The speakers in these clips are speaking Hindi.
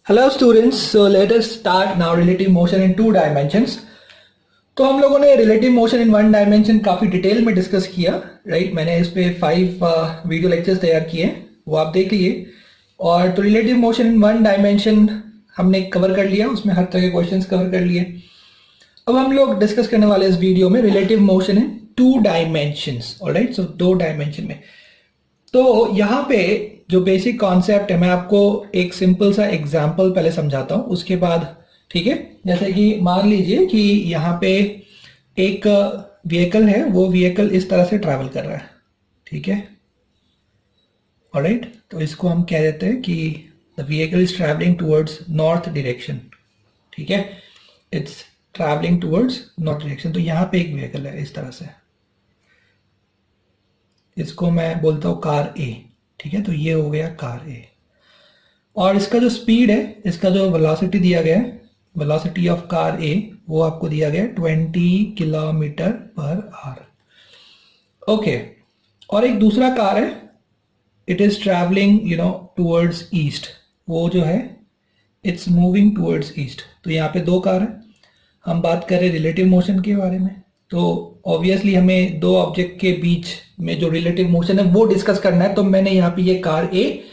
Hello students, so let us start now relative motion in two dimensions. तो हम लोगों ने relative motion in one dimension काफ़ी डिटेल में डिस्कस किया, राइट। मैंने इस पे 5 वीडियो लेक्चर्स तैयार किए हैं, वो आप देख लिए। और तो relative motion in one dimension हमने कवर कर लिया, उसमें हर तरह के क्वेश्चंस कवर कर लिए। अब हम लोग डिस्कस करने वाले इस वीडियो में relative motion in two dimensions, alright. So दो डायमेंशन में तो यहाँ पे जो बेसिक कॉन्सेप्ट है, मैं आपको एक सिंपल सा एग्जांपल पहले समझाता हूँ, उसके बाद ठीक है। जैसे कि मान लीजिए कि यहाँ पे एक व्हीकल है, वो व्हीकल इस तरह से ट्रैवल कर रहा है, ठीक है, ऑलराइट। तो इसको हम कह देते हैं कि the vehicle is travelling towards north direction, ठीक है, it's travelling towards north direction. तो यहाँ पे एक व्हीकल है इस तरह से, इसको मैं बोलता हूँ कार ए, ठीक है। तो ये हो गया कार ए, और इसका जो स्पीड है, इसका जो वेलोसिटी दिया गया है, वेलोसिटी ऑफ कार ए, वो आपको दिया गया है 20 किलोमीटर पर आवर, ओके। और एक दूसरा कार है, it is travelling towards east, वो जो है इट्स मूविंग टुवर्ड्स ईस्ट। तो यहाँ पे दो कार है, हम बात कर रहे हैं रिलेटिव मोशन के बारे में। तो ऑब्वियसली हमें दो ऑब्जेक्ट के बीच में जो रिलेटिव मोशन है वो डिस्कस करना है। तो मैंने यहाँ पे ये कार ए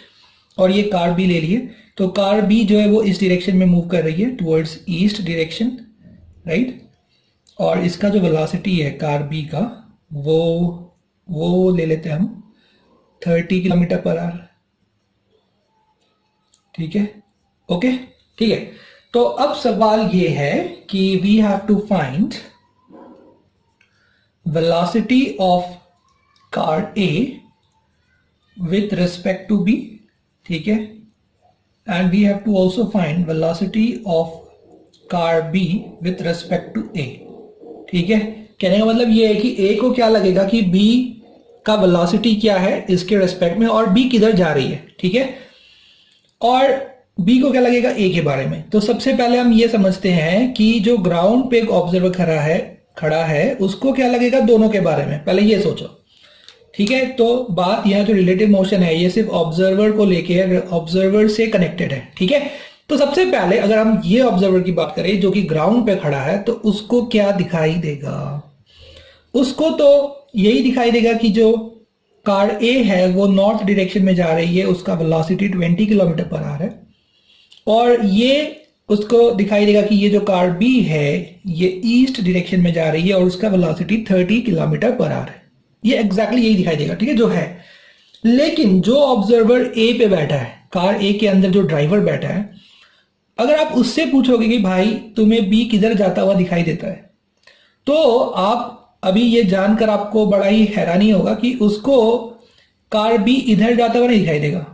और ये कार बी ले लिए। तो कार बी जो है वो इस डायरेक्शन में मूव कर रही है टुवर्ड्स ईस्ट डायरेक्शन, राइट। और इसका जो वेलोसिटी है कार बी का, वो ले लेते हैं हम 30 किलोमीटर पर आवर, ठीक है, ओके, ठीक है। तो अब सवाल ये है कि we have to find velocity of car A with respect to B, ठीक है, and we have to also find velocity of car B with respect to A, ठीक है। कहने का मतलब ये है कि A को क्या लगेगा कि B का velocity क्या है इसके रेस्पेक्ट में, और B किधर जा रही है, ठीक है, और B को क्या लगेगा A के बारे में। तो सबसे पहले हम ये समझते हैं कि जो ग्राउंड पे एक ऑब्जर्वर खड़ा है उसको क्या लगेगा दोनों के बारे में, पहले ये सोचो, ठीक है। तो बात यहाँ जो रिलेटिव मोशन है ये सिर्फ ऑब्जर्वर को लेके, ऑब्जर्वर से कनेक्टेड है, ठीक है। तो सबसे पहले अगर हम ये ऑब्जर्वर की बात करें जो कि ग्राउंड पे खड़ा है, तो उसको क्या दिखाई देगा, उसको तो यही दिखाई देगा कि जो कार ए है वो नॉर्थ डायरेक्शन में जा रही है, उसका वेलोसिटी 20 किलोमीटर पर आवर है, और ये उसको दिखाई देगा कि ये जो कार बी है ये ईस्ट डायरेक्शन में जा रही है और उसका वेलोसिटी 30 किलोमीटर पर आवर है। ये एग्जैक्टली यही दिखाई देगा, ठीक है, जो है। लेकिन जो ऑब्जर्वर ए पे बैठा है, कार ए के अंदर जो ड्राइवर बैठा है, अगर आप उससे पूछोगे कि भाई तुम्हें बी किधर जाता हुआ दिखाई देता है, तो आप अभी ये जानकर आपको बड़ा ही हैरानी होगा कि उसको कार बी इधर जाता हुआ नहीं दिखाई देगा,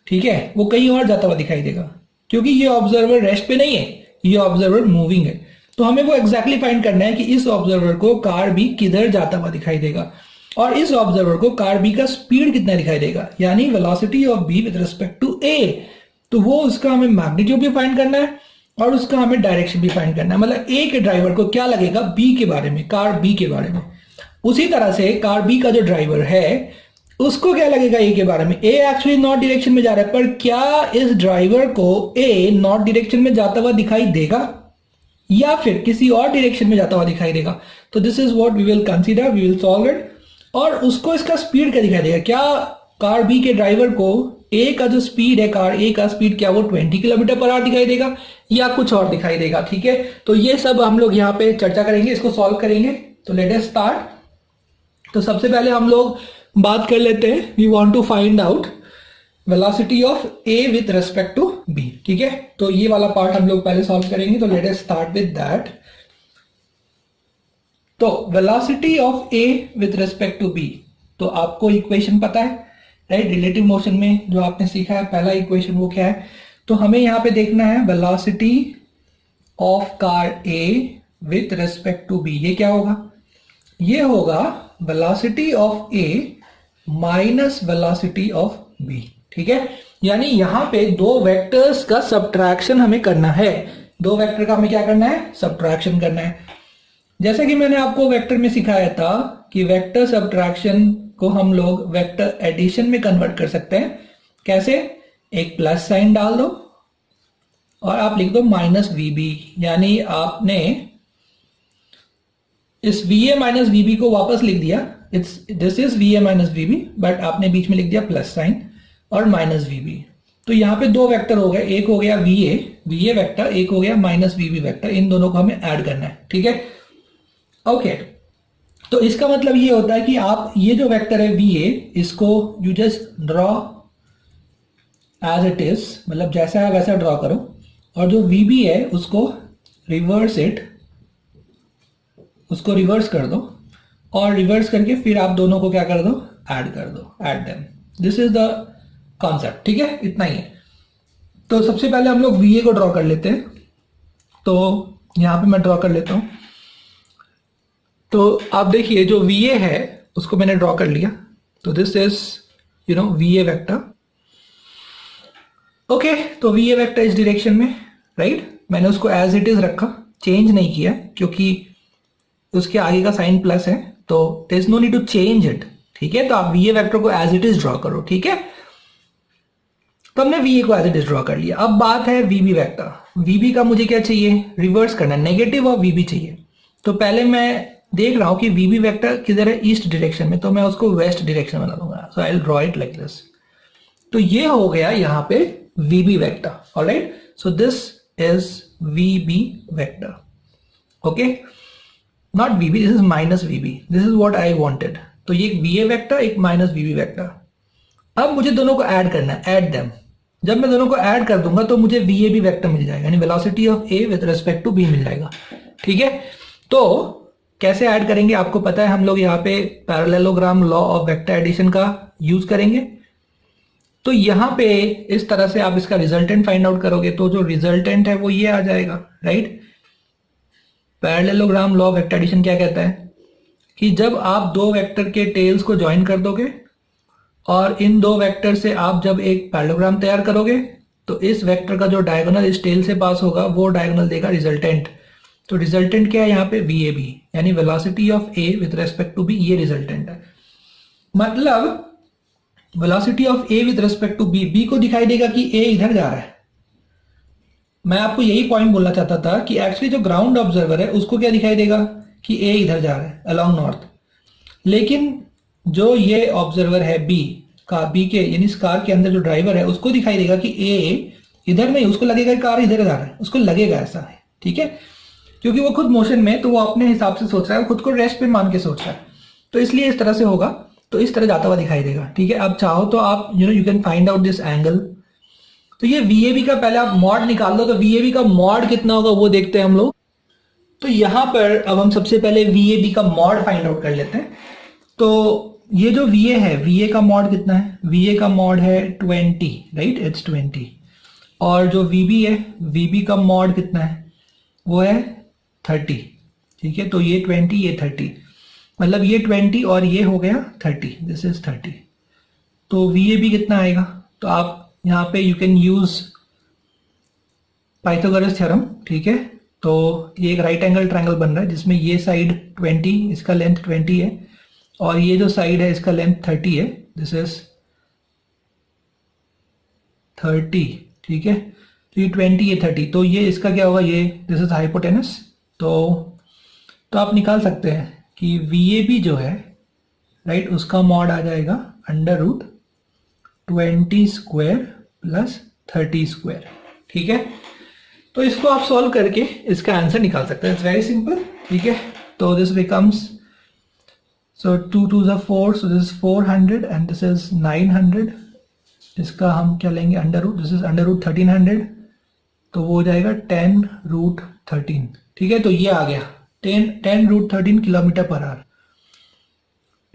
ठीक है, वो कहीं और जाता हुआ दिखाई देगा, क्योंकि ये ऑब्जर्वर रेस्ट पे नहीं है, ये ऑब्जर्वर मूविंग है। तो हमें वो एग्जैक्टली फाइंड करना है कि इस ऑब्जर्वर को कार बी किधर जाता हुआ दिखाई देगा, और इस ऑब्जर्वर को कार बी का स्पीड कितना दिखाई देगा, यानी velocity of B with respect to A. तो वो उसका हमें मैग्नीट्यूड भी फाइंड करना है और उसका हमें डायरेक्शन भी फाइंड करना है। मतलब ए के ड्राइवर को क्या लगेगा बी के बारे में, कार बी के बारे में। उसी तरह से कार बी का जो ड्राइवर है उसको क्या लगेगा ए के बारे में। ए एक्चुअली नॉर्थ डायरेक्शन में जा रहा है, पर क्या इस ड्राइवर को ए नॉर्थ डायरेक्शन में जाता हुआ दिखाई देगा या फिर किसी और डायरेक्शन में जाता हुआ दिखाई देगा। तो this is what we will consider, we will solve it. और उसको इसका स्पीड क्या दिखाई देगा, क्या कार बी के ड्राइवर को ए का जो स्पीड है, कार ए का स्पीड, क्या वो 20 किलोमीटर पर आवर दिखाई देगा या कुछ और दिखाई देगा, ठीक है। तो ये सब हम लोग यहाँ पे चर्चा करेंगे, इसको सॉल्व करेंगे। तो लेट अस स्टार्ट। तो सबसे पहले हम लोग बात कर लेते हैं, we want to find out velocity of A with respect to B, ठीक है। तो ये वाला पार्ट हम लोग पहले सॉल्व करेंगे। तो let us start with that. तो velocity of A with respect to B, तो आपको इक्वेशन पता है, राइट। रिलेटिव मोशन में जो आपने सीखा है पहला इक्वेशन वो क्या है, तो हमें यहां पे देखना है velocity of car A with respect to B. ये क्या होगा, ये होगा velocity of A minus velocity of B, ठीक है। यानी यहां पे दो वेक्टर्स का सब्ट्रैक्शन हमें करना है, दो वेक्टर का हमें क्या करना है, सब्ट्रैक्शन करना है। जैसे कि मैंने आपको वेक्टर में सिखाया था कि वेक्टर सब्ट्रैक्शन को हम लोग वेक्टर एडिशन में कन्वर्ट कर सकते हैं। कैसे, एक प्लस साइन डाल दो और आप लिख दो माइनस वीबी, यानी आपने इस VA माइनस VB को वापस लिख दिया, this is VA minus VB, but आपने बीच में लिख दिया प्लस साइन और माइनस VB। तो यहाँ पे दो वेक्टर हो गए, एक हो गया VA वेक्टर, एक हो गया माइनस VB वेक्टर। इन दोनों को हमें ऐड करना है, ठीक है। ओके, तो इसका मतलब ये होता है कि आप ये जो वेक्टर है VA, इसको you just draw as it is, मतलब जैसा है वैसा ड्रॉ करो, और जो VB है उसको रिवर्स कर दो, और रिवर्स करके फिर आप दोनों को क्या कर दो, ऐड कर दो, add them. This is the concept, ठीक है, इतना ही है। तो सबसे पहले हम लोग VA को ड्रॉ कर लेते हैं। तो यहां पे मैं ड्रॉ कर लेता हूं। तो आप देखिए जो VA है उसको मैंने ड्रॉ कर लिया। तो this is VA vector. Okay, तो VA वेक्टर इस डायरेक्शन में, राइट। मैंने उसको एज इट इज रखा, चेंज नहीं किया, क्योंकि उसके आगे का साइन प्लस है, तो there is no need to change it, ठीक है। तो आप VA वेक्टर को एज इट इज ड्रॉ करो, ठीक है। तो हमने VA को एज इट इज ड्रॉ कर लिया। अब बात है VB वेक्टर। VB का मुझे क्या चाहिए, रिवर्स करना, नेगेटिव और VB चाहिए। तो पहले मैं देख रहा हूं कि VB वेक्टर किधर है, ईस्ट डायरेक्शन में, तो मैं उसको वेस्ट डायरेक्शन बना दूंगा। So I will draw it like this. तो ये हो गया यहां पे VB vector, alright. So this is VB vector, okay, not VB, this is minus VB, this is what I wanted. तो ये एक VA वेक्टर, एक माइनस VB वेक्टर। अब मुझे दोनों को ऐड करना है, ऐड देम। जब मैं दोनों को ऐड कर दूंगा तो मुझे VAB वेक्टर मिल जाएगा, यानी velocity of A with respect to B मिल जाएगा, ठीक है। तो कैसे ऐड करेंगे आपको पता है, हम लोग यहाँ पे parallelogram law of vector addition का यूज करेंगे। तो यहां पे इस तरह से आप इसका रिजल्टेंट फाइंड आउट करोगे, तो जो रिजल्टेंट है वो ये आ जाएगा, right. Parallelogram law of vector addition क्या कहता है कि जब आप दो वेक्टर के टेल्स को ज्वाइन कर दोगे और इन दो वेक्टर से आप जब एक पैरेललोग्राम तैयार करोगे, तो इस वेक्टर का जो डायगोनल इस टेल से पास होगा वो डायगोनल देगा रिजल्टेंट। तो रिजल्टेंट क्या है यहाँ पे, VAB, यानी velocity of A with respect to B, ये रिजल्टेंट है। मतलब velocity of A with respect to B को दिखाई देगा कि A इधर जा रहा है। मैं आपको यही पॉइंट बोलना चाहता था कि एक्चुअली जो ग्राउंड ऑब्जर्वर है उसको क्या दिखाई देगा कि A इधर जा रहा है अलोंग नॉर्थ, लेकिन जो ये ऑब्जर्वर है B के यानी इस कार के अंदर जो ड्राइवर है उसको दिखाई देगा कि A इधर नहीं, उसको लगेगा कार इधर जा रहा है, उसको लगेगा ऐसा है, ठीक है, क्योंकि वो खुद मोशन में, तो वो अपने हिसाब से सोच रहा है, वो खुद को रेस्ट पे मान के सोच रहा है, तो इसलिए इस तरह से होगा, तो इस तरह जाता हुआ दिखाई देगा, ठीक है। अब चाहो तो आप you can find out this angle. तो ये VAB का पहले आप मॉड निकाल दो, तो VAB का मॉड कितना होगा वो देखते हैं हम लोग। तो यहां पर अब हम सबसे पहले VAB का मॉड फाइंड आउट कर लेते हैं। तो ये जो VA है, VA का मॉड कितना है, VA का मॉड है 20, राइट, इट्स 20। और जो VB है, VB का मॉड कितना है, वो है 30, ठीक है। तो ये 20, ये 30, मतलब ये 20 और ये हो गया 30, दिस इज 30। तो VAB कितना आएगा, तो आप यहाँ पे you can use Pythagoras theorem, ठीक है। तो ये एक राइट एंगल ट्रायंगल बन रहा है जिसमें ये साइड 20, इसका लेंथ 20 है, और ये जो साइड है इसका लेंथ 30 है, दिस इज 30, ठीक है। तो ये 20, ये 30, तो ये इसका क्या होगा, ये दिस इज हाइपोटेनस। तो आप निकाल सकते हैं कि VAB जो है, राइट, उसका मॉड आ जाएगा under root 20 square plus 30 square, ठीक है। तो इसको आप सॉल्व करके इसका आंसर निकाल सकते हैं, इट्स वेरी सिंपल, ठीक है। तो this becomes, so 2 2 is 4, so this is 400 and this is 900। इसका हम क्या लेंगे, under root, this is under root 1300, तो वो हो जाएगा 10 रूट 13, ठीक है। तो ये आ गया 10 root 13 kilometre per hour,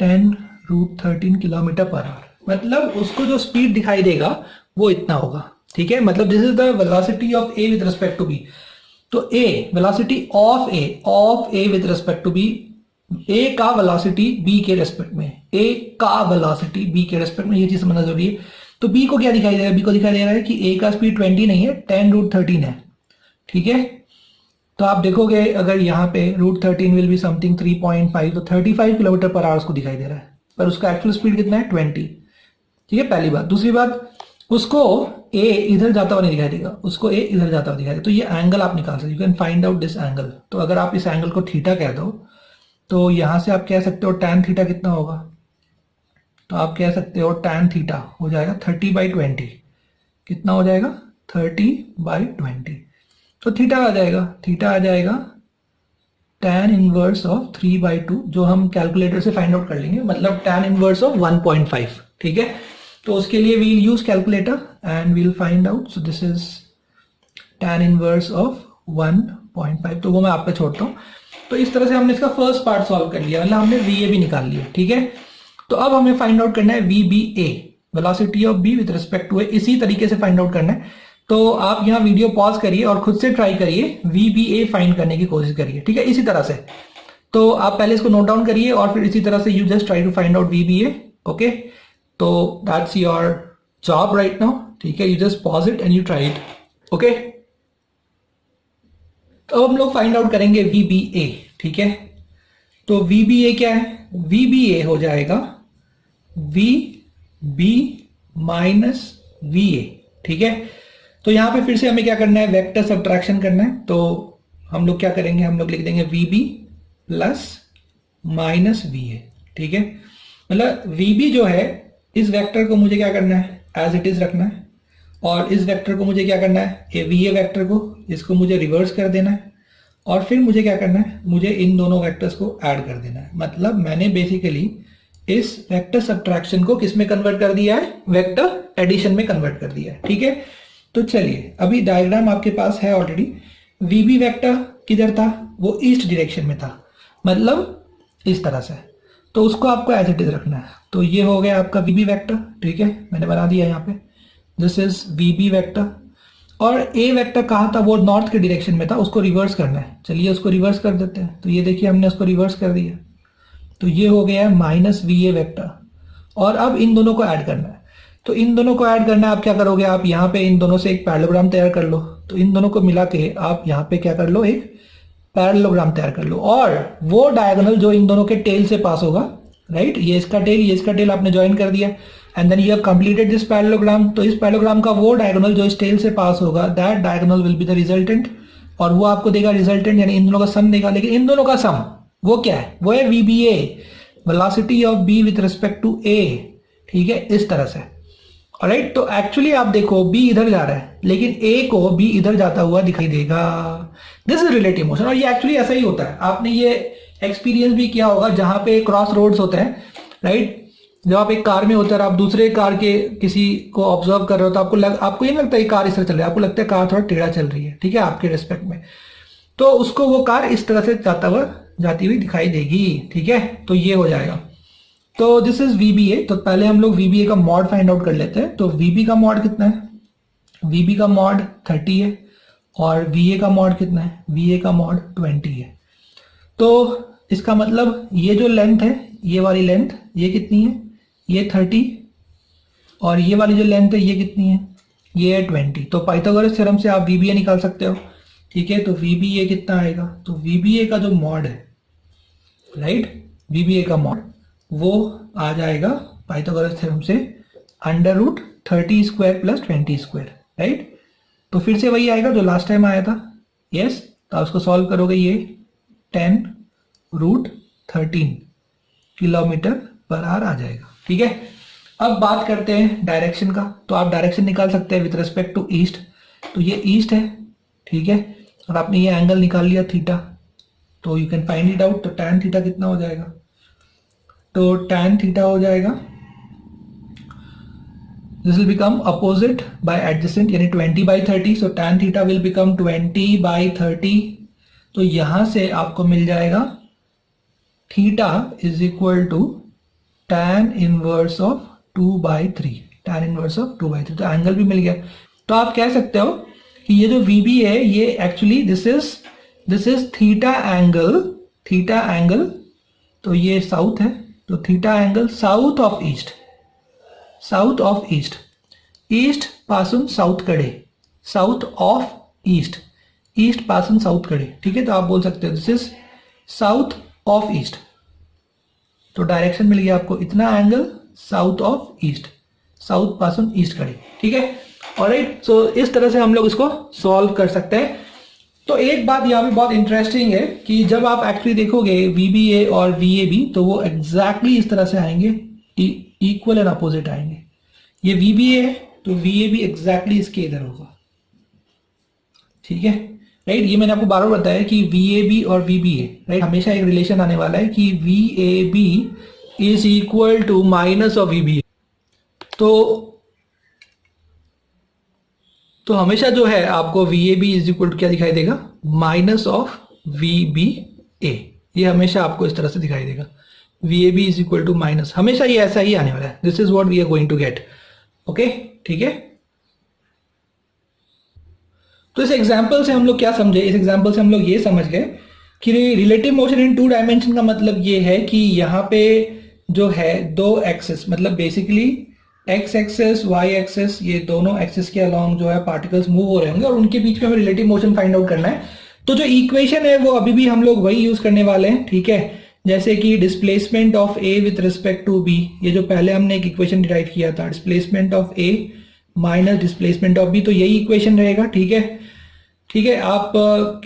10 root 13 kilometre per hour, मतलब उसको जो स्पीड दिखाई देगा वो इतना होगा, ठीक है। मतलब this is the velocity of A with respect to B। तो A, velocity of A with respect to B, A का वेलोसिटी B के रेस्पेक्ट में, A का वेलोसिटी B के रेस्पेक्ट में, ये चीज समझना जरूरी है। तो B को क्या दिखाई दे रहा है, B को दिखाई दे रहा है कि A का स्पीड 20 नहीं है, 10 रूट 13 है, ठीक है। तो आप देखोगे अगर यहाँ पे रूट 13 विल बी समथिंग 3.5, तो 35 किलोमीटर पर आवर उसको दिखाई दे रहा है, पर उसका एक्चुअल स्पीड कितना है, 20, ठीक है, पहली बात। दूसरी बात, उसको ए इधर जाता हुआ नहीं दिखाई देगा, उसको ए इधर जाता हुआ दिखाई देगा। तो ये एंगल आप निकाल सकते, you can find out this angle. तो अगर आप इस एंगल को थीटा कह दो तो यहां से आप कह सकते हो tan थीटा कितना होगा, तो आप कह सकते हो tan थीटा हो जाएगा 30/20। कितना हो जाएगा? 30/20। तो थीटा आ जाएगा, थीटा आ जाएगा tan इनवर्स ऑफ 3/2, जो हम कैलकुलेटर से फाइंड आउट कर लेंगे, मतलब tan इनवर्स ऑफ 1.5। ठीक है, तो उसके लिए we'll use calculator and we'll find out. So this is tan inverse of 1.5, तो वो मैं आप पे छोड़ता हूँ। तो इस तरह से हमने इसका फर्स्ट पार्ट सॉल्व कर लिया, मतलब हमने VA भी निकाल लिया। ठीक है, तो अब हमें फाइंड आउट करना है VBA, velocity of B with respect to A। इसी तरीके से फाइंड आउट करना है। तो आप यहाँ वीडियो पॉज करिए और खुद से ट्राई करिए, VBA फाइंड करने की कोशिश करिए। ठीक है, इसी तरह से। तो आप पहले इसको नोट डाउन करिए और फिर इसी तरह से you just try to find out VBA। Okay, तो that's your job right now. ठीक है, you just pause it and you try it. Okay, तो अब हम लोग फाइंड आउट करेंगे VBA। ठीक है, तो VBA क्या है? VBA हो जाएगा VB माइनस VA। ठीक है, तो यहां पे फिर से हमें क्या करना है? वेक्टर सब्ट्रैक्शन करना है। तो हम लोग क्या करेंगे? हम लोग लिख देंगे VB प्लस माइनस VA। ठीक है, मतलब VB जो है, इस वेक्टर को मुझे क्या करना है? एज इट इज रखना है। और इस वेक्टर को मुझे क्या करना है? ये VA वेक्टर को, इसको मुझे रिवर्स कर देना है। और फिर मुझे क्या करना है? मुझे इन दोनों वेक्टर्स को ऐड कर देना है। मतलब मैंने बेसिकली इस वेक्टर सब्ट्रैक्शन को किस में कन्वर्ट कर दिया है? वेक्टर एडिशन में कन्वर्ट कर दिया है। ठीक है, तो चलिए अभी डायग्राम आपके पास है ऑलरेडी। VB वेक्टर किधर था? वो ईस्ट डायरेक्शन में था, मतलब इस तरह से। तो उसको आपको एज इट इज रखना है। तो ये हो गया आपका VB वेक्टर। ठीक है, मैंने बना दिया यहाँ पे, दिस इज VB वेक्टर। और A वेक्टर कहाँ था? वो नॉर्थ के डायरेक्शन में था, उसको रिवर्स करना है। चलिए उसको रिवर्स कर देते हैं। तो ये देखिए हमने उसको रिवर्स कर दिया, तो ये हो गया है माइनस VA वेक्टर। और अब इन दोनों को ऐड करना है। तो इन दोनों को ऐड करना है, आप क्या करोगे? आप यहाँ पे इन दोनों से एक पैरेललोग्राम तैयार कर लो। तो इन दोनों को मिला के आप यहाँ पे क्या कर लो? एक पैरेललोग्राम तैयार कर लो। और वो डायगोनल जो इन दोनों के टेल से पास होगा, राइट, ये इसका टेल, ये इसका टेल आपने ज्वाइन कर दिया, and then you have completed this parallelogram. तो इस पैरेललोग्राम का वो डायगोनल जो इस टेल से पास होगा, that diagonal will be the resultant, और वो आपको देगा रिजल्टेंट, यानी इन दोनों का सम देगा। लेकिन इन दोनों का सम वो क्या है? वो है VBA, velocity of B with respect to A। ठीक है, इस तरह से। ऑलराइट, तो एक्चुअली आप देखो B इधर जा रहा है, लेकिन A को B इधर जाता हुआ दिखाई देगा। दिस इज रिलेटिव मोशन, और ये एक्चुअली ऐसा ही होता है। आपने ये एक्सपीरियंस भी किया होगा, जहां पे क्रॉस रोड्स होते हैं, राइट। जब आप एक कार में होते हैं और आप दूसरे कार के किसी को ऑब्जर्व कर रहे हो, तो आपको ये नहीं लगता है कार इस तरह चल रहा है, आपको लगता है कार थोड़ा टेढ़ा चल रही है। ठीक है, आपके रिस्पेक्ट में, तो उसको वो कार इस तरह से जाती हुई दिखाई देगी। ठीक है, तो ये हो जाएगा। तो दिस इज VBA। तो पहले हम लोग VBA का मॉड फाइंड आउट कर लेते हैं। तो VB का मॉड कितना है? VB का मॉड 30 है, और VA का मॉड कितना है? VA का मॉड 20 है। तो इसका मतलब ये जो लेंथ है, ये वाली लेंथ, ये कितनी है? ये 30, और ये वाली जो लेंथ है ये कितनी है? ये है 20। तो पाइथागोरस थ्योरम से आप VBA निकाल सकते हो। ठीक है, तो VBA कितना आएगा? तो VBA का जो मॉड है, राइट, VBA का मॉड वो आ जाएगा पाइथागोरस थ्योरम से √30 स्क्वायर प्लस 20 स्क्वायर, राइट। तो फिर से वही आएगा जो लास्ट टाइम आया था। यस, तो आप उसको सॉल्व करोगे, ये 10√13 किलोमीटर पर आवर आ जाएगा। ठीक है, अब बात करते हैं डायरेक्शन का। तो आप डायरेक्शन निकाल सकते हैं विथ रिस्पेक्ट टू ईस्ट। तो ये ईस्ट है, ठीक है, और आपने ये एंगल निकाल लिया थीटा, तो you can find it out. तो tan थीटा कितना हो जाएगा? तो tan थीटा हो जाएगा, this will become opposite by adjacent, यानी 20/30। So tan theta will become 20/30। तो यहां से आपको मिल जाएगा theta is equal to tan inverse of 2/3, tan inverse of 2/3। तो एंगल भी मिल गया। तो आप कह सकते हो कि ये जो VB है, ये actually this is theta angle. तो ये साउथ है, तो theta angle south of east पासून साउथ कडे, साउथ ऑफ ईस्ट पासून साउथ कडे। ठीक है, तो आप बोल सकते हो this is south of east. तो डायरेक्शन मिल गया आपको, इतना angle south of east. South पासून ईस्ट कडे, ठीक है। ऑलराइट, सो इस तरह से हम लोग इसको सॉल्व कर सकते हैं। तो एक बात यहाँ पे बहुत इंटरेस्टिंग है कि जब आप एक्चुअली देखोगे VBA और VAB तो वो एग्जैक्टली इस तरह से आएंगे, इक्वल एंड अपोजिट आएंगे। ये VBA है तो VAB एग्जैक्टली इसके इधर होगा, ठीक है, राइट। ये मैंने आपको बार बार बताया कि VAB और VBA, राइट, हमेशा एक रिलेशन आने वाला है कि VAB is equal to minus of VBA। तो हमेशा जो है आपको VAB इज इक्वल टू क्या दिखाई देगा, माइनस ऑफ VBA। ये हमेशा आपको इस तरह से दिखाई देगा, VAB is equal to minus, हमेशा ये ऐसा ही आने वाला है। This is what we are going to get, okay, ठीक है। तो इस एग्जाम्पल से हम लोग क्या समझे, इस एग्जाम्पल से हम लोग ये समझ गए कि रिलेटिव मोशन इन 2 डायमेंशन का मतलब ये है कि यहाँ पे जो है 2 एक्सिस, मतलब basically X axis Y axis, ये दोनों एक्सिस के अलोंग जो है पार्टिकल्स मूव हो रहे होंगे और उनके बीच में हमें रिलेटिव मोशन फाइंड आउट करना है। तो जो इक्वेशन है वो अभी भी हम लोग वही यूज करने वाले हैं, ठीक है। जैसे कि displacement of A with respect to B, ये जो पहले हमने एक इक्वेशन डिराइव किया था, displacement of A minus displacement of B, तो यही इक्वेशन रहेगा, ठीक है, ठीक है। आप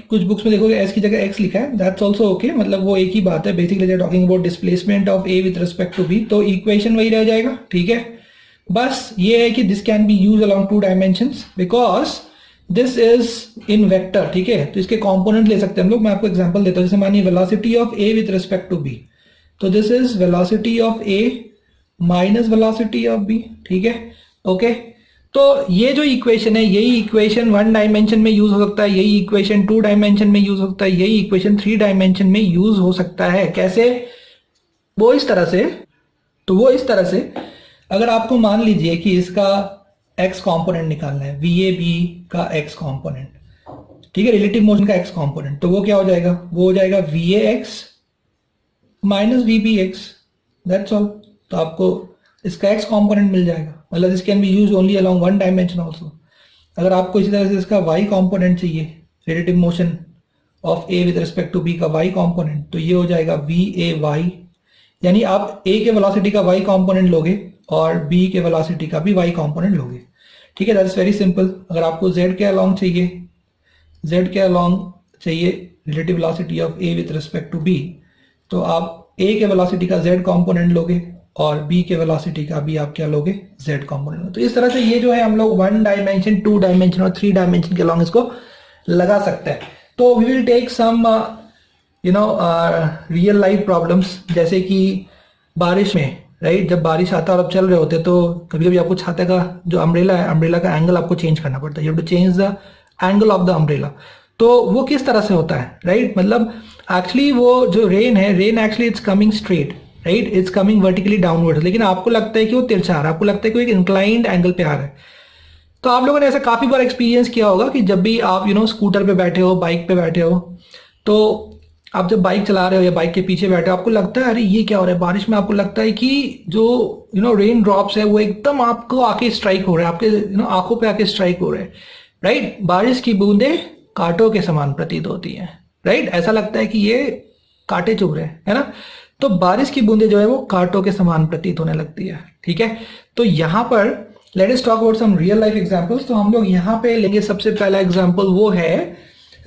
कुछ बुक्स में देखोगे एस की जगह एक्स लिखा है, दैट्स ऑल्सो ओके, मतलब वो एक ही बात है। Basically they are talking about displacement of A with respect to B, तो इक्वेशन वही रह जाएगा, ठीक है। बस ये है कि this can be use along 2 dimensions because this is in vector, ठीक है। तो इसके कंपोनेंट ले सकते हैं हम लोग। मैं आपको एग्जांपल देता हूं, जैसे मानिए velocity of A with respect to B, तो this is velocity of A minus velocity of B, ठीक है, ओके। तो ये जो इक्वेशन है, यही इक्वेशन 1 डायमेंशन में यूज हो सकता है, यही इक्वेशन 2 डायमेंशन में यूज हो सकता है, यही इक्वेशन 3 डायमेंशन में यूज हो सकता है। कैसे? वो इस तरह से, तो वो इस तरह से, अगर आपको मान लीजिए कि इसका x कंपोनेंट निकालना है, VAB का x कंपोनेंट, ठीक है, रिलेटिव मोशन का x कंपोनेंट, तो वो क्या हो जाएगा, वो हो जाएगा VAX minus VBX, that's all. तो आपको इसका x कंपोनेंट मिल जाएगा, मतलब this can be use only along 1 dimension also. अगर आपको इसी तरह से इसका y कंपोनेंट चाहिए, relative motion of a with respect to b का y कंपोनेंट, तो ये हो जाएगा VAY, यानी आप a के वेलोसिटी का y कंपोनेंट लोगे और b के वेलोसिटी का भी y कंपोनेंट लोगे, ठीक है। That's very simple. अगर आपको z के अलोंग चाहिए, z के अलोंग चाहिए relative velocity of a with respect to b, तो आप a के वेलोसिटी का z कंपोनेंट लोगे और b के वेलोसिटी का भी आप क्या लोगे, z कंपोनेंट। तो इस तरह से ये जो है हम लोग 1 डायमेंशन, 2 डायमेंशन और 3 डायमेंशन के अलोंग इसको लगा सकते हैं। तो we will take some real life problems, जैसे कि बारिश में, राइट, जब बारिश आता है और आप चल रहे होते हैं तो कभी कभी आपको छाते का जो अम्ब्रेला है, अम्ब्रेला का एंगल आपको चेंज करना पड़ता है, you have to change the angle of the umbrella. तो वो किस तरह से होता है, राइट, मतलब एक्चुअली वो जो रेन है, rain actually it's coming straight, right, it's coming vertically downward, लेकिन आपको लगता है कि वो तिरछा आ रहा है, आपको लगता है कि वो एक इंक्लाइंड एंगल पे आ रहा है। तो आप लोगों ने ऐसा काफी बार एक्सपीरियंस किया होगा कि जब भी आप स्कूटर पे बैठे हो, बाइक पे बैठे हो, तो आप जब बाइक चला रहे हो या बाइक के पीछे बैठे हो, आपको लगता है अरे ये क्या हो रहा है बारिश में, आपको लगता है कि जो रेन ड्रॉप्स है वो एकदम आपको आके स्ट्राइक हो रहा है, आपके आंखों पे आके स्ट्राइक हो रहे हैं, राइट। बारिश की बूंदें कांटों के समान प्रतीत होती हैं, राइट, ऐसा लगता है कि ये कांटे चुभ रहे हैं, है ना। तो बारिश की बूंदें जो है वो कांटों के समान प्रतीत होने लगती है, ठीक है। तो यहाँ पर let us talk about some real life examples. तो हम लोग यहाँ पे लेंगे सबसे पहला एग्जांपल, वो है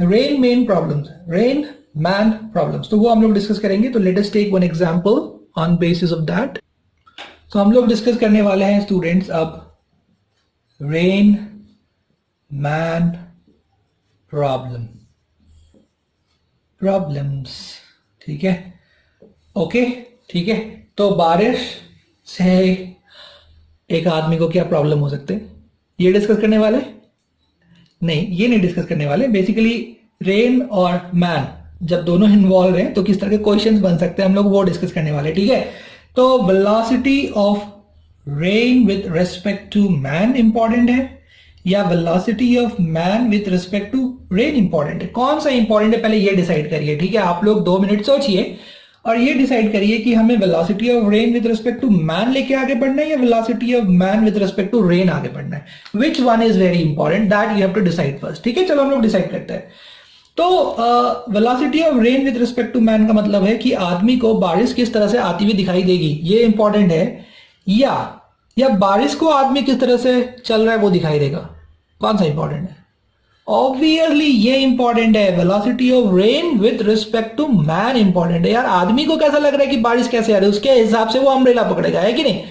rain man problems, rain man problems, तो वो हम लोग डिस्कस करेंगे। तो let us take one example on basis of that. तो हम लोग डिस्कस करने वाले हैं स्टूडेंट्स अब रेन मैन प्रॉब्लम्स, ठीक है, ओके, ठीक है। तो बारिश से एक आदमी को क्या प्रॉब्लम हो सकते हैं, ये डिस्कस करने वाले नहीं, ये नहीं डिस्कस करने वाले। बेसिकली रेन और मैन जब दोनों इन्वॉल्व हैं तो किस तरह के क्वेश्चंस बन सकते हैं हम लोग वो डिस्कस करने वाले, ठीक है। तो velocity of rain with respect to man important है या velocity of man with respect to rain important है? कौन सा इंपॉर्टेंट है पहले ये डिसाइड करिए, ठीक है। आप लोग 2 मिनट सोचिए और ये डिसाइड करिए कि हमें velocity of rain with respect to man लेके आगे बढ़ना है या velocity of man with respect to rain आगे बढ़ना है। Which one is very important, that you have to decide first, ठीक है। चलो हम लोग डिसाइड करते हैं। तो velocity of rain with respect to man का मतलब है कि आदमी को बारिश किस तरह से आती हुई दिखाई देगी, ये इंपॉर्टेंट है, या या बारिश को आदमी किस तरह से चल रहा है वो दिखाई देगा? कौन सा इंपॉर्टेंट है? ऑब्वियसली ये इंपॉर्टेंट है, velocity of rain with respect to man important है। यार आदमी को कैसा लग रहा है कि बारिश कैसे आ रही है, उसके हिसाब से वो अम्ब्रेला पकड़ेगा, है कि नहीं?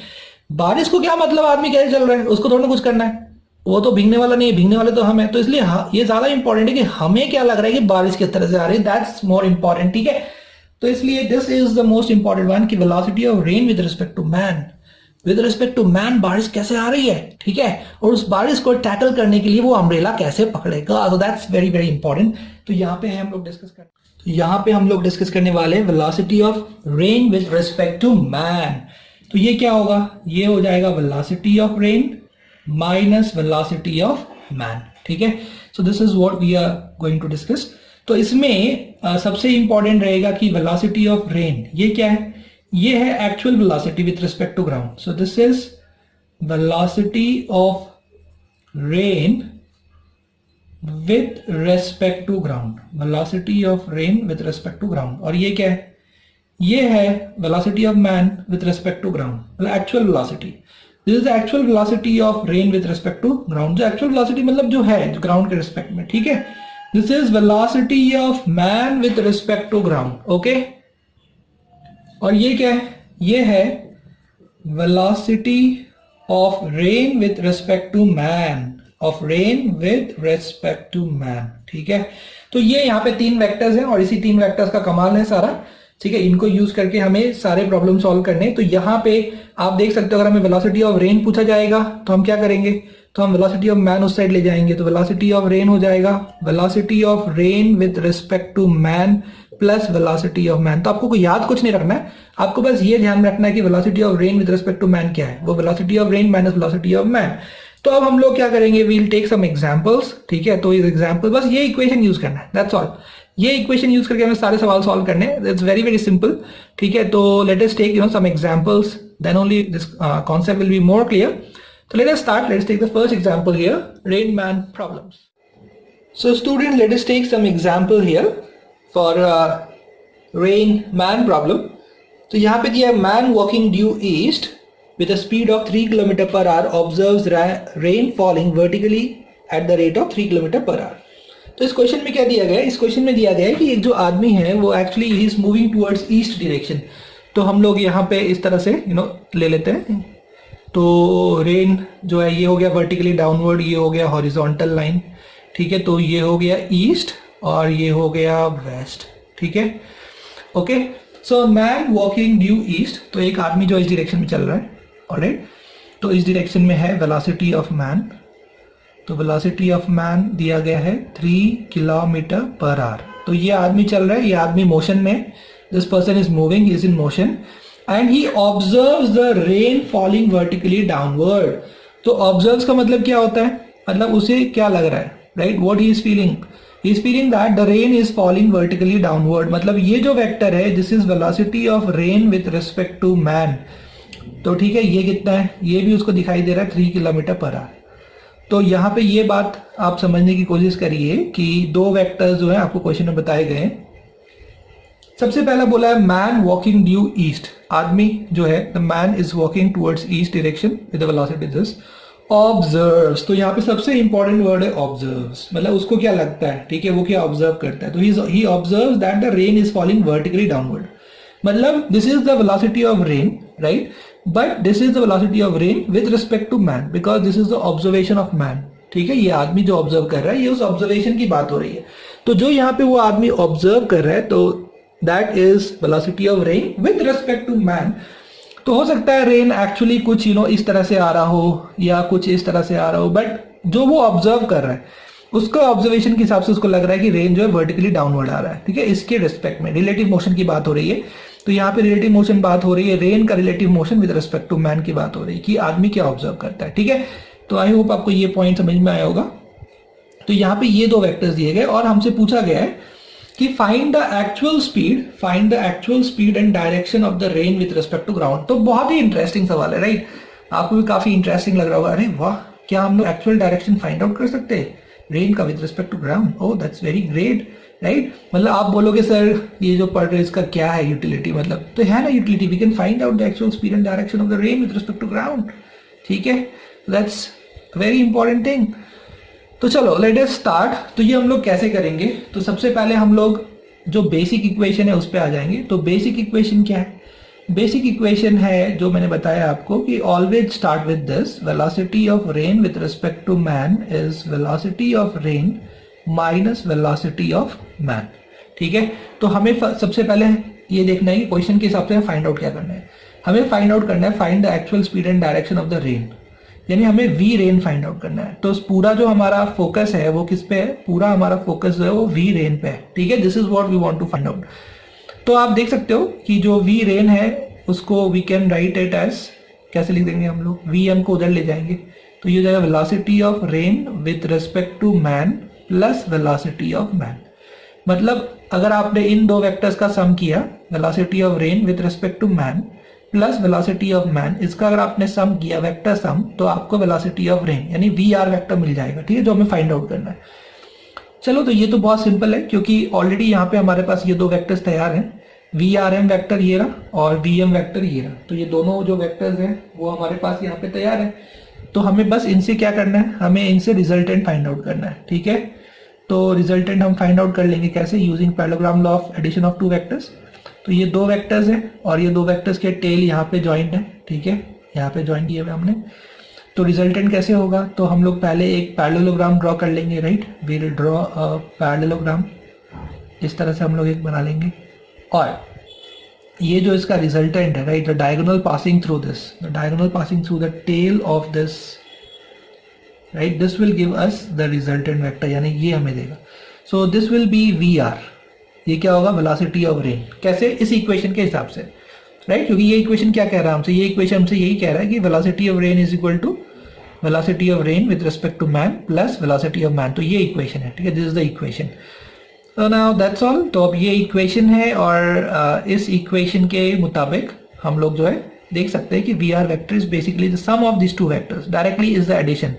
बारिश को क्या मतलब आदमी कैसे चल रहा है, उसको थोड़ा कुछ करना है, वो तो भीगने वाला नहीं है, भीगने वाले तो हम है। तो इसलिए ये ज्यादा इंपॉर्टेंट है कि हमें क्या लग रहा है कि बारिश किस तरह से आ रही है, दैट्स मोर इंपॉर्टेंट, ठीक है? तो इसलिए this is the most important one कि velocity of rain with respect to man. With respect to man बारिश कैसे आ रही है, ठीक है? और उस बारिश को टैकल करने के लिए वो अम्ब्रेला कैसे पकड़ेगा, so that's very very important. तो यहाँ पे हम लोग डिस्कस करने वाले velocity of rain with respect to man. तो ये क्या होगा? ये हो जाएगा velocity of rain minus velocity of man, ठीक है? So this is what we are going to discuss. तो इसमें सबसे इंपॉर्टेंट रहेगा कि वेलोसिटी ऑफ रेन ये क्या है? ये है actual velocity with respect to ground. So this is velocity of rain with respect to ground, velocity of rain with respect to ground. और ये क्या है? ये है velocity of man with respect to ground, मतलब actual velocity. This is the actual velocity of rain with respect to ground. जो एक्चुअल वेलोसिटी मतलब जो है जो ग्राउंड के रिस्पेक्ट में, ठीक है? This is velocity of man with respect to ground, okay? और ये क्या है? ये है velocity of rain with respect to man, of rain with respect to man, ठीक है? तो ये यहाँ पे 3 वेक्टर्स हैं और इसी 3 वेक्टर्स का कमाल है सारा, ठीक है? इनको यूज करके हमें सारे प्रॉब्लम सॉल्व करने। तो यहाँ पे आप देख सकते हो, अगर हमें वेलोसिटी ऑफ रेन पूछा जाएगा तो हम क्या करेंगे? तो हम वेलोसिटी ऑफ मैन उस साइड ले जाएंगे। तो वेलोसिटी ऑफ रेन हो जाएगा velocity of rain with respect to man plus velocity of man. तो आपको कोई याद कुछ नहीं रखना है, आपको बस ये ध्यान रखना है कि velocity of rain with respect to man क्या है, वो velocity of rain minus velocity of man. तो अब हम लोग क्या करेंगे? वील टेक सम एग्जांपल्स, ठीक है? तो इस एग्जांपल बस ये इक्वेशन यूज करना है, दैट्स ऑल। ये इक्वेशन यूज करके हमें सारे सवाल सॉल्व करने हैं। इट्स वेरी वेरी सिंपल, ठीक है? तो let us take some examples, then only this concept will be more clear. So let us start. Let us take the first example here, rain man problems. So students, let us take some example here for rain man problem. तो यहाँ पे दिया man walking due east with a speed of 3 km per hour observes rain falling vertically at the rate of 3 km per hour. तो इस क्वेश्चन में क्या दिया गया है? इस क्वेश्चन में दिया गया है कि एक जो आदमी है वो actually he is moving towards east direction. तो हम लोग यहाँ पे इस तरह से ले लेते हैं। तो रेन जो है ये हो गया वर्टिकली डाउनवर्ड, ये हो गया हॉरिजॉन्टल लाइन, ठीक है? तो ये हो गया ईस्ट और ये हो गया वेस्ट, ठीक है? Okay, so man walking due east, तो एक आदमी जो इस डायरेक्शन में चल रहा है, ऑलराइट? तो इस डायरेक्शन में है वेलोसिटी ऑफ मैन। तो वेलोसिटी ऑफ मैन दिया गया है 3 किलोमीटर पर आवर। तो ये आदमी चल रहा है, ये आदमी मोशन में, this person is moving, is in motion and he observes the rain falling vertically downward. तो observes का मतलब क्या होता है? मतलब उसे क्या लग रहा है, right? What he is feeling? He is feeling that the rain is falling vertically downward. मतलब ये जो वेक्टर है, this is velocity of rain with respect to man. तो ठीक है, ये कितना है? ये भी उसको दिखाई दे रहा है 3 किलोमीटर पर आवर। तो यहाँ पे ये बात आप समझने की कोशिश करिए कि 2 वेक्टर्स जो है आपको क्वेश्चन में बताए गए हैं। सबसे पहला बोला है मैन वॉकिंग ड्यू ईस्ट, आदमी जो है the man is walking towards east direction with the velocity this observes. तो यहाँ पे सबसे इंपॉर्टेंट वर्ड है ऑब्जर्व्स, मतलब उसको क्या लगता है, ठीक है? वो क्या ऑब्जर्व करता है? तो he observes that the rain is falling vertically downward. मतलब this is the velocity of rain, right? But this is the velocity of rain with respect to man because this is the observation of man, ठीक है? ये आदमी जो ऑब्जर्व कर रहा है, ये उस ऑब्जर्वेशन की बात हो रही है। तो जो यहाँ पे वो आदमी ऑब्जर्व कर रहा है, तो that is velocity of rain with respect to man. तो हो सकता है रेन एक्चुअली कुछ इस तरह से आ रहा हो या कुछ इस तरह से आ रहा हो, बट जो वो ऑब्जर्व कर रहा है उसको ऑब्जर्वेशन के हिसाब से उसको लग रहा है कि रेन जो है वर्टिकली डाउनवर्ड आ रहा है, ठीक है? इसके रिस्पेक्ट में रिलेटिव मोशन की बात हो रही है। तो यहाँ पे रिलेटिव मोशन बात हो रही है, रेन का relative motion with respect to man की बात हो रही है कि आदमी क्या ऑब्जर्व करता है, ठीक है? तो आई होप आपको ये पॉइंट समझ में आया होगा। तो यहाँ पे ये 2 वेक्टर्स दिए गए और हमसे पूछा गया है कि find the actual speed and direction of the rain with respect to ground. तो बहुत ही इंटरेस्टिंग सवाल है, राइट? आपको भी काफी इंटरेस्टिंग लग रहा होगा, अरे वाह, क्या हम लोग एक्चुअल डायरेक्शन फाइंड आउट कर सकते हैं रेन का with respect to ground? Oh that's very great, right? मतलब आप बोलोगे सर ये जो पढ़ रहे इसका क्या है यूटिलिटी, मतलब तो है ना utility, we can find out the actual speed and direction of the rain with respect to ground, ठीक है, दैट्स वेरी इंपॉर्टेंट थिंग। तो चलो लेट अस स्टार्ट। तो ये हम लोग कैसे करेंगे, तो सबसे पहले हम लोग जो बेसिक इक्वेशन है उस पर आ जाएंगे। तो बेसिक इक्वेशन क्या है, बेसिक इक्वेशन है जो मैंने बताया आपको कि always start with this, velocity of rain with respect to man is velocity of rain minus velocity of man. ठीक है, तो हमें सबसे पहले ये देखना है कि क्वेश्चन के हिसाब से फाइंड आउट क्या करना है। हमें फाइंड आउट करना है find the actual speed and direction of the rain, यानी हमें वी रेन फाइंड आउट करना है। तो पूरा जो हमारा फोकस है वो किस पे है, पूरा हमारा फोकस जो है वो वी रेन पे है। ठीक है, this is what we want to find out. तो आप देख सकते हो कि जो वी रेन है उसको we can write it as, कैसे लिख देंगे हम लोग, वी एम को उधर ले जाएंगे तो ये हो जाएगा velocity of rain with respect to man plus velocity of man. मतलब अगर आपने इन दो वेक्टर्स का सम किया, velocity of rain with respect to man plus velocity of man, इसका अगर आपने सम किया वेक्टर सम, तो आपको वेलोसिटी ऑफ रेन यानी वी आर वेक्टर मिल जाएगा। ठीक है, जो हमें फाइंड आउट करना है। चलो तो ये तो बहुत सिंपल है क्योंकि ऑलरेडी यहाँ पे हमारे पास ये दो वेक्टर्स तैयार हैं, वी आर एम वैक्टर ये रहा और वी एम वैक्टर ये रहा। तो ये दोनों जो वेक्टर्स हैं वो हमारे पास यहाँ पे तैयार है। तो हमें बस इनसे क्या करना है, हमें इनसे रिजल्टेंट फाइंड आउट करना है। ठीक है, तो रिजल्टेंट हम फाइंड आउट कर लेंगे कैसे, using parallelogram law of addition of two vectors. तो ये दो वेक्टर्स हैं और ये दो वेक्टर्स के टेल यहाँ पे ज्वाइंट है। ठीक है, यहाँ पे ज्वाइन किए हुए हमने। तो रिजल्टेंट कैसे होगा, तो हम लोग पहले एक पैरेललोग्राम ड्रॉ कर लेंगे। Right, we will draw a parallelogram, इस तरह से हम लोग एक बना लेंगे। और ये जो इसका रिजल्टेंट है, right, the diagonal passing through this, the diagonal passing through the tail of this, right, this will give us the resultant vector, यानी ये हमें देगा। So this will be V R, ये क्या होगा, वेलोसिटी ऑफ रेन। कैसे, इस इक्वेशन के हिसाब से, राइट, क्योंकि ये इक्वेशन क्या कह रहा है हमसे, ये इक्वेशन हमसे यही कह रहा है कि velocity of rain is equal to velocity of rain with respect to man plus velocity of man. तो ये इक्वेशन है। ठीक है, दिस इज द इक्वेशन। तो नाउ दैट्स ऑल। तो अब ये इक्वेशन है और इस इक्वेशन के मुताबिक हम लोग जो है देख सकते हैं कि V R vector is basically the sum of this two vectors, directly is the addition.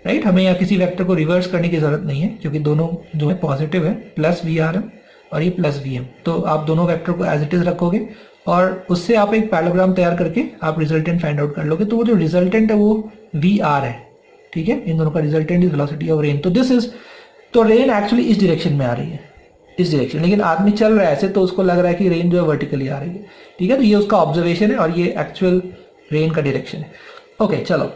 Right, हमें यहाँ किसी वेक्टर को रिवर्स करने की जरूरत नहीं है क्योंकि दोनों जो है पॉजिटिव है, प्लस वी आर एम और ये प्लस वी एम। तो आप दोनों वेक्टर को एज इट इज रखोगे और उससे आप एक पैरेललोग्राम तैयार करके आप रिजल्टेंट फाइंड आउट कर लोगे। तो वो जो रिजल्टेंट है वो वी आर है। ठीक है, इन दोनों का resultant is velocity of rain. तो दिस इज, तो रेन एक्चुअली इस डायरेक्शन में आ रही है, इस डायरेक्शन, लेकिन आदमी चल रहा है ऐसे तो उसको लग रहा है कि रेन जो है वर्टिकली आ रही है। ठीक है, तो ये उसका ऑब्जर्वेशन है और ये एक्चुअल रेन का डायरेक्शन है। ओके, चलो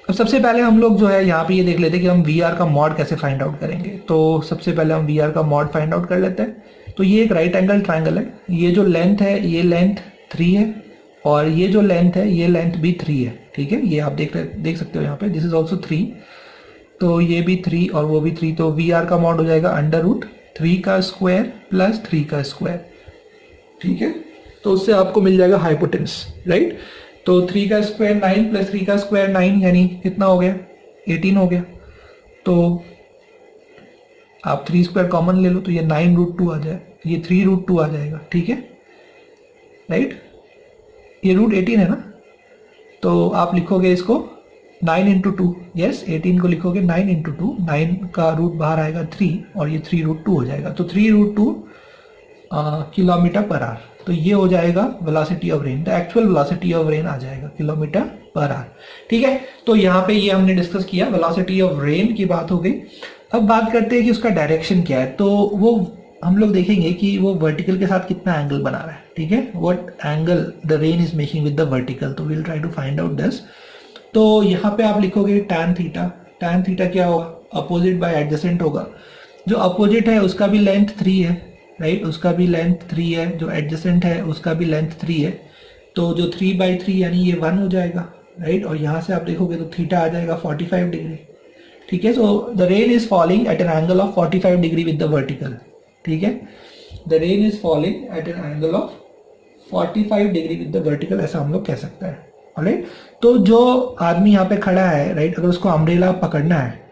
अब सबसे पहले हम लोग जो है यहाँ पे ये देख लेते हैं कि हम वी आर का मॉड कैसे फाइंड आउट करेंगे। तो सबसे पहले हम वी आर का मॉड फाइंड आउट कर लेते हैं। तो ये एक राइट एंगल ट्राइंगल है, ये जो लेंथ है ये लेंथ 3 है और ये जो लेंथ है ये लेंथ भी 3 है। ठीक है, ये आप देख सकते हो यहाँ पे, दिस इज ऑल्सो 3, तो ये भी 3 और वो भी 3। तो वी आर का मॉड हो जाएगा अंडर रूट 3 का स्क्वायर प्लस 3 का स्क्वायर। ठीक है, तो उससे आपको मिल जाएगा हाइपोटेन्यूस। राइट, तो 3 का स्क्वायर 9 प्लस 3 का स्क्वायर 9 यानी कितना हो गया, 18 हो गया। तो आप 3 स्क्वायर कॉमन ले लो तो ये 9√2 आ जाए, ये 3√2 आ जाएगा। ठीक है, राइट, ये रूट 18 है ना, तो आप लिखोगे इसको 9 इंटू 2, यस 18 को लिखोगे 9 इंटू 2, 9 का रूट बाहर आएगा 3 और ये 3√2 हो जाएगा। तो 3√2 किलोमीटर पर आवर। तो ये हो जाएगा velocity of rain, the actual velocity of rain आ जाएगा किलोमीटर पर आवर। ठीक है, तो यहाँ पे ये हमने डिस्कस किया, वेलोसिटी ऑफ रेन की बात हो गई। अब बात करते हैं कि उसका डायरेक्शन क्या है। तो वो हम लोग देखेंगे कि वो वर्टिकल के साथ कितना एंगल बना रहा है। ठीक है, what angle the rain is making with the vertical. तो we'll try to find out this. तो यहाँ पे आप लिखोगे tan थीटा। tan थीटा क्या होगा, अपोजिट बाय एडजेसेंट होगा। जो अपोजिट है उसका भी लेंथ 3 है, राइट, उसका भी लेंथ 3 है। जो एडजेसेंट है उसका भी लेंथ 3 है। तो जो 3/3 यानी ये 1 हो जाएगा। राइट, और यहाँ से आप देखोगे तो थीटा आ जाएगा 45 डिग्री। ठीक है, so the rain is falling eight an angle of 45 degree with the vertical. ठीक है, the rain is falling eight an angle of 45 degree with the vertical, ऐसा हम लोग कह सकते हैं। ऑलराइट, तो जो आदमी यहाँ पे खड़ा है, राइट, अगर उसको अम्ब्रेला पकड़ना है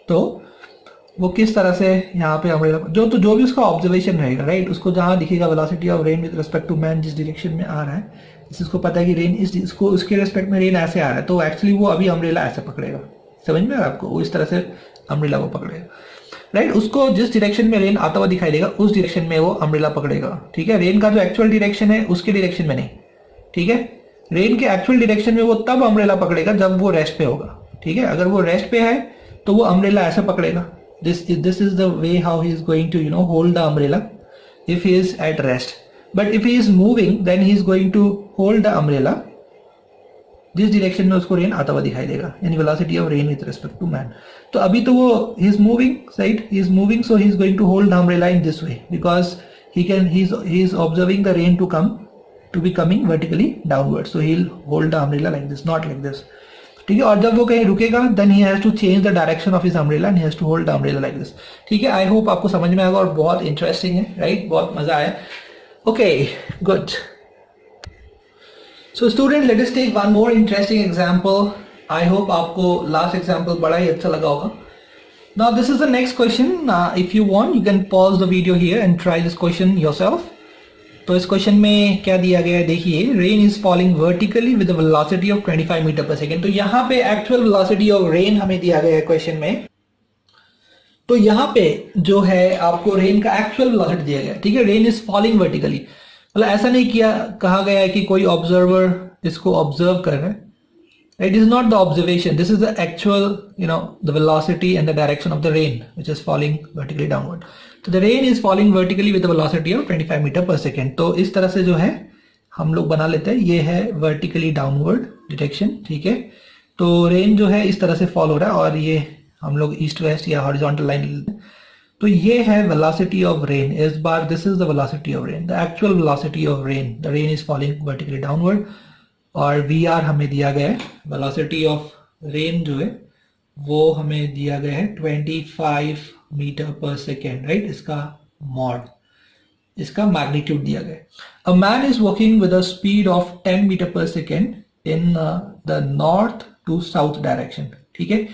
तो वो किस तरह से यहाँ पे अम्ब्रेला जो भी उसका ऑब्जर्वेशन रहेगा, राइट, उसको जहाँ दिखेगा velocity of rain with respect to man, जिस डायरेक्शन में आ रहा है, जिसको पता है कि रेन इसको उसके रिस्पेक्ट में रेन ऐसे आ रहा है, तो एक्चुअली वो अभी अम्ब्रेला ऐसे पकड़ेगा। समझ में आ रहा है आपको, वो इस तरह से अम्ब्रेला को पकड़ेगा। राइट, उसको जिस डायरेक्शन में रेन आता हुआ दिखाई देगा उस डायरेक्शन में वो अम्ब्रेला पकड़ेगा। ठीक है, रेन का जो एक्चुअल डायरेक्शन है उसके डायरेक्शन में नहीं। ठीक है, रेन के एक्चुअल डायरेक्शन में वो तब अम्ब्रेला पकड़ेगा जब वो रेस्ट पे होगा, ठीक है। अगर वो रेस्ट पे है तो वो अम्ब्रेला ऐसे पकड़ेगा, this is the way how he is going to hold the umbrella if he is at rest. But if he is moving, then he is going to hold the umbrella जिस डायरेक्शन में उसको रेन आता हुआ दिखाई देगा, यानी velocity of rain with respect to man. तो अभी तो वो he is moving, right, he is moving, so he is going to hold the umbrella in this way because he is observing the rain to be coming vertically downward, so he will hold the umbrella like this, not like this, ठीक है। और जब वो कहीं रुकेगा then he has to change the direction of his umbrella and he has to hold the umbrella like this, ठीक है। आई होप आपको समझ में आएगा और बहुत इंटरेस्टिंग है, राइट, बहुत मजा आया। Okay, good. So student, let us take one more interesting example. I hope आपको लास्ट एग्जांपल बड़ा ही अच्छा लगा होगा। Now this is the next question. If you want you can pause the video here and try this question yourself. तो इस क्वेश्चन में क्या दिया गया है देखिए, rain is falling vertically with velocity of 25 metre per second. तो यहाँ पे एक्चुअल वेलोसिटी ऑफ रेन हमें दिया गया है क्वेश्चन में। तो यहाँ पे जो है आपको रेन का एक्चुअल वेलोसिटी दिया गया है, ठीक है। रेन इज फॉलिंग वर्टिकली, मतलब ऐसा नहीं कहा गया है कि कोई ऑब्जर्वर इसको ऑब्जर्व कर रहा है। It is not the observation. This is the actual, the velocity and the direction of the rain, which is falling vertically downward. So the rain is falling vertically with a velocity of 25 metre per second. तो इस तरह से जो है हम लोग बना लेते हैं, ये है vertically downward direction, ठीक है। तो रेन जो है इस तरह से फॉल हो रहा है और ये हम लोग ईस्ट वेस्ट या हॉरिजॉन्टल लाइन लेते हैं। तो ये है velocity of rain। इस बार this is the velocity of rain, the actual velocity of rain. The rain is falling vertically downward। और VR हमें दिया गया है, वेलोसिटी ऑफ रेन जो है वो हमें दिया गया है 25 मीटर पर सेकेंड, राइट। इसका मॉड, इसका मैग्नीट्यूड दिया गया है। A man is walking with a speed of 10 metre per second in the north to south direction, ठीक है।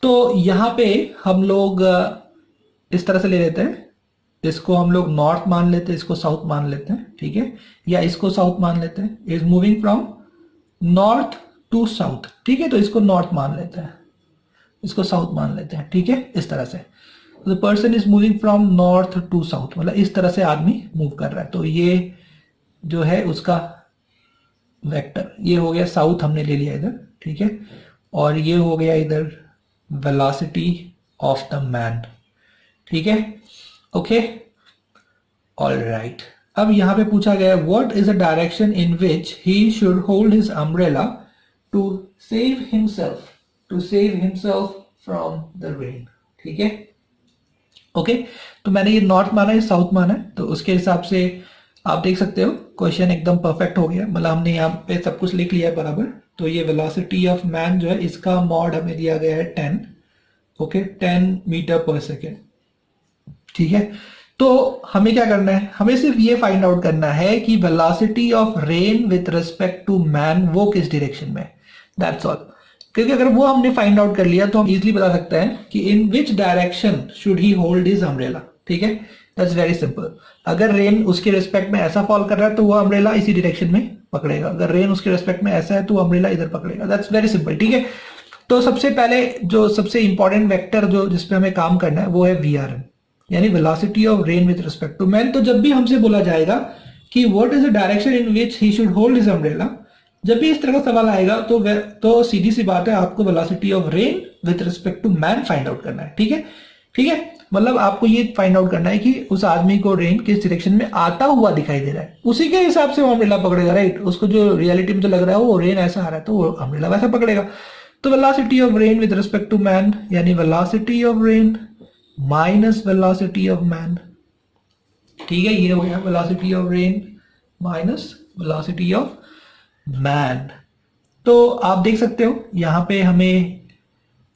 तो यहाँ पे हम लोग इस तरह से ले लेते हैं, इसको हम लोग नॉर्थ मान लेते हैं, इसको साउथ मान लेते हैं, ठीक है, या इसको साउथ मान लेते हैं। Is moving from north to south, ठीक है। तो इसको नॉर्थ मान लेते हैं, इसको साउथ मान लेते हैं, ठीक है, इस तरह से। The person is moving from north to south, मतलब इस तरह से आदमी मूव कर रहा है। तो ये जो है उसका वेक्टर, ये हो गया साउथ, हमने ले लिया इधर, ठीक है। और ये हो गया इधर वेलोसिटी ऑफ द मैन, ठीक है, ओके, ऑलराइट। अब यहाँ पे पूछा गया what is the direction in which he should hold his umbrella to save himself from the rain, ठीक है, ओके। तो मैंने ये नॉर्थ माना है, साउथ माना है, तो उसके हिसाब से आप देख सकते हो क्वेश्चन एकदम परफेक्ट हो गया, मतलब हमने यहाँ पे सब कुछ लिख लिया है बराबर। तो ये वेलोसिटी ऑफ मैन जो है इसका मॉड हमें दिया गया है 10, ओके, 10 मीटर पर सेकेंड, ठीक है। तो हमें क्या करना है, हमें सिर्फ ये फाइंड आउट करना है कि velocity of rain with respect to man वो किस डायरेक्शन में, दैट्स ऑल। क्योंकि अगर वो हमने फाइंड आउट कर लिया तो हम इजीली बता सकते हैं कि in which direction should he hold his umbrella, ठीक है, दैट्स वेरी सिंपल। अगर रेन उसके रिस्पेक्ट में ऐसा फॉल कर रहा है तो वो अम्ब्रेला इसी डायरेक्शन में पकड़ेगा, अगर रेन उसके रिस्पेक्ट में ऐसा है तो अम्ब्रेला इधर पकड़ेगा, दैट्स वेरी सिंपल, ठीक है। तो सबसे पहले जो सबसे इंपॉर्टेंट वेक्टर जो जिसपे हमें काम करना है वो है VRN, यानी velocity of rain with respect to man. तो जब भी हमसे बोला जाएगा कि what is the direction in which he should hold his umbrella, जब भी इस तरह का सवाल आएगा तो सीधी सी बात है, आपको velocity of rain with respect to man find out करना है, ठीक है, ठीक है। मतलब आपको ये फाइंड आउट करना है कि उस आदमी को रेन किस डायरेक्शन में आता हुआ दिखाई दे रहा है, उसी के हिसाब से वो अम्ब्रेला पकड़ेगा, राइट। उसको जो रियलिटी में तो लग रहा है वो रेन ऐसा आ रहा है तो वो अम्ब्रेला वैसा पकड़ेगा। तो velocity of rain with respect to man, यानी velocity of rain minus velocity of man, ठीक है, ये हो गया velocity of rain minus velocity of man. तो आप देख सकते हो यहाँ पे हमें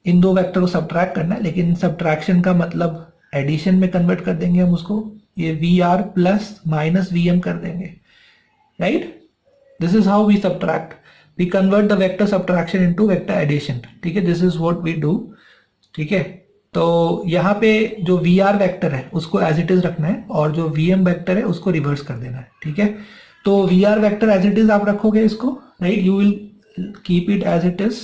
इन दो वेक्टर को सब्ट्रैक्ट करना है, लेकिन सब्ट्रैक्शन का मतलब एडिशन में कन्वर्ट कर देंगे हम उसको, ये VR प्लस माइनस VM कर देंगे, right. This is how we subtract, we convert the vector subtraction into vector addition, ठीक है, this is what we do, ठीक है। तो यहाँ पे जो VR वेक्टर है उसको एज इट इज रखना है और जो VM वेक्टर है उसको रिवर्स कर देना है, ठीक है। तो VR vector as it is आप रखोगे इसको, right, you will keep it as it is,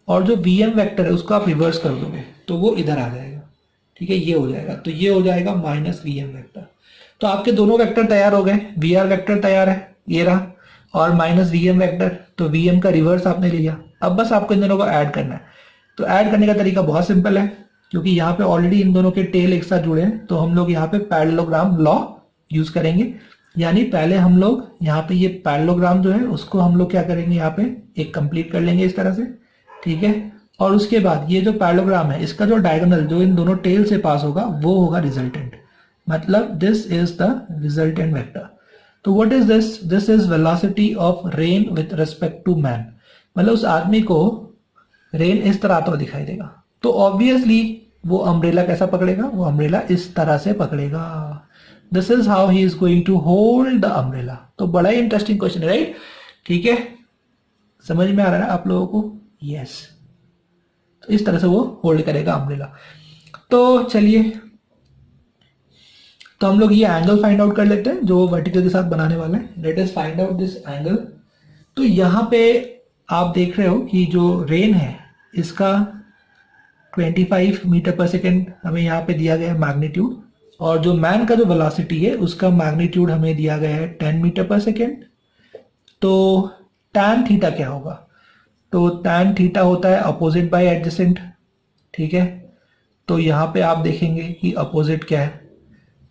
और जो VM वेक्टर है उसको आप रिवर्स कर दोगे तो वो इधर आ जाएगा, ठीक है, ये हो जाएगा। तो ये हो जाएगा माइनस VM वेक्टर। तो आपके दोनों वेक्टर तैयार हो गए, VR वेक्टर तैयार है, ये रहा, और माइनस वीएम वेक्टर, तो वीएम का रिवर्स आपने लिया। अब बस आपको इन दोनों को ऐड करना है। तो ऐड करने का तरीका बहुत सिंपल है, क्योंकि यहाँ पे ऑलरेडी इन दोनों के टेल एक साथ जुड़े हैं, तो हम लोग यहाँ पे पैरेललोग्राम लॉ यूज करेंगे। यानी पहले हम लोग यहाँ पे ये पैरेललोग्राम जो है उसको हम लोग क्या करेंगे, यहाँ पे एक कंप्लीट कर लेंगे इस तरह से, ठीक है। और उसके बाद ये जो पैरेललोग्राम है इसका जो डायगोनल जो इन दोनों टेल से पास होगा वो होगा रिजल्टेंट, मतलब this is the resultant vector. तो what is this? This is velocity of rain with respect to man, मतलब उस आदमी को रेन इस तरह आता हुआ दिखाई देगा, तो ऑब्वियसली वो अम्ब्रेला कैसा पकड़ेगा, वो अम्ब्रेला इस तरह से पकड़ेगा। This is how he is going to hold the umbrella. तो बड़ा ही इंटरेस्टिंग क्वेश्चन है, राइट? ठीक है, समझ में आ रहा है आप लोगों को? यस, तो इस तरह से वो होल्ड करेगा अम्ब्रेला। तो चलिए, तो हम लोग ये एंगल फाइंड आउट कर लेते हैं जो वर्टिकल के साथ बनाने वाले हैं। Let us find out this angle. तो यहां पे आप देख रहे हो कि जो रेन है इसका 25 मीटर पर सेकेंड हमें यहाँ पे दिया गया है मैग्नीट्यूड, और जो मैन का जो वेलोसिटी है उसका मैग्नीट्यूड हमें दिया गया है 10 मीटर पर सेकेंड। तो tan थीटा क्या होगा? तो tan थीटा होता है अपोजिट बाय एडजेसेंट, ठीक है। तो यहाँ पे आप देखेंगे कि अपोजिट क्या है,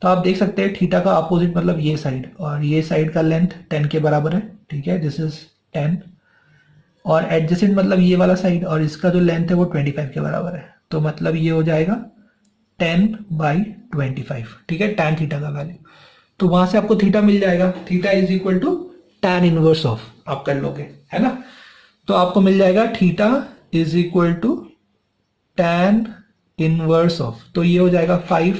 तो आप देख सकते हैं थीटा का अपोजिट मतलब ये साइड, और ये साइड का लेंथ 10 के बराबर है, ठीक है, दिस इज 10। और एडजेसेंट मतलब ये वाला साइड, और इसका जो लेंथ है वो 25 के बराबर है, तो मतलब ये हो जाएगा 10/25, ठीक है, tan थीटा का वैल्यू। तो वहां से आपको थीटा मिल जाएगा, theta is equal to tan inverse of, आप कर लोगे, है ना। तो आपको मिल जाएगा theta is equal to tan inverse of, तो ये हो जाएगा 5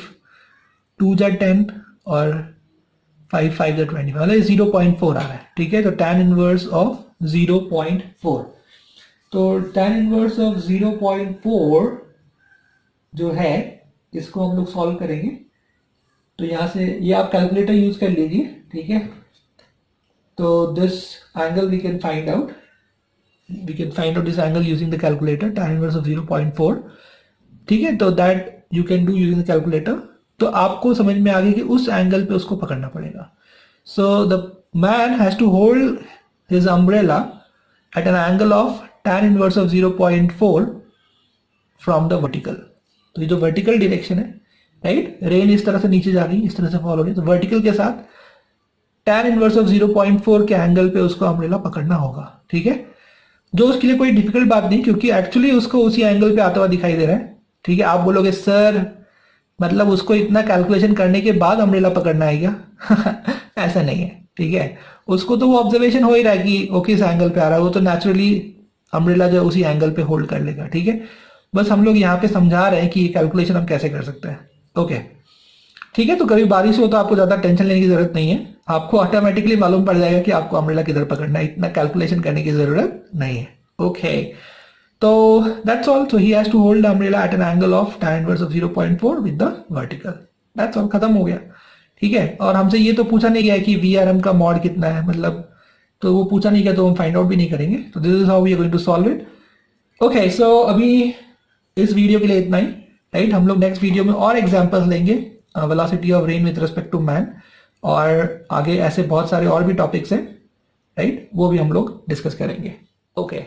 2 जा 10 और 5 5 जा 25, मतलब 0.4 आ रहा है, ठीक है। तो tan इनवर्स ऑफ 0.4, तो tan इनवर्स ऑफ 0.4 जो है इसको हम लोग सॉल्व करेंगे। तो यहां से ये आप कैलकुलेटर यूज कर लीजिए, ठीक है। तो this angle we can find out this angle using the calculator, tan inverse of 0.4, ठीक है। तो that you can do using the calculator. तो आपको समझ में आ गया कि उस एंगल पे उसको पकड़ना पड़ेगा। So the man has to hold his umbrella at an angle of tan inverse of 0.4 from the vertical. तो ये जो वर्टिकल डायरेक्शन है, राइट, रेन इस तरह से नीचे जा रही है, इस तरह से फॉलो हो रही है, तो वर्टिकल के साथ tan इनवर्स ऑफ 0.4 के एंगल पे उसको अम्ब्रेला पकड़ना होगा, ठीक है। जो उसके लिए कोई डिफिकल्ट बात नहीं, क्योंकि एक्चुअली उसको उसी एंगल पे आता हुआ दिखाई दे रहा है, ठीक है। आप बोलोगे सर मतलब उसको इतना कैलकुलेशन करने के बाद अम्ब्रेला पकड़ना है क्या? ऐसा नहीं है, ठीक है। उसको तो वो ऑब्जर्वेशन हो ही रहा है कि ओके इस एंगल पे आ रहा है, वो तो नेचुरली अम्ब्रेला जो उसी एंगल पे होल्ड कर लेगा, ठीक है। बस हम लोग यहाँ पे समझा रहे हैं कि ये कैलकुलेशन हम कैसे कर सकते हैं, ओके, ठीक है। तो कभी बारिश हो तो आपको ज्यादा टेंशन लेने की जरूरत नहीं है, आपको ऑटोमेटिकली मालूम पड़ जाएगा कि आपको अम्ब्रेला किधर पकड़ना है, इतना कैलकुलेशन करने की जरूरत नहीं है, ओके। तो that's all. So he has to hold the umbrella at an angle of tan inverse of 0.4 with the vertical. That's all, खत्म हो गया, ठीक है। और हमसे ये तो पूछा नहीं गया कि VRM का मॉड कितना है, मतलब तो वो पूछा नहीं गया, तो हम फाइंड आउट भी नहीं करेंगे। तो this is how we are going to solve it, okay. So अभी इस वीडियो के लिए इतना ही, राइट। हम लोग नेक्स्ट वीडियो में और एग्जांपल्स लेंगे velocity of rain with respect to man, और आगे ऐसे बहुत सारे और भी टॉपिक्स हैं, राइट, वो भी हम लोग डिस्कस करेंगे, ओके।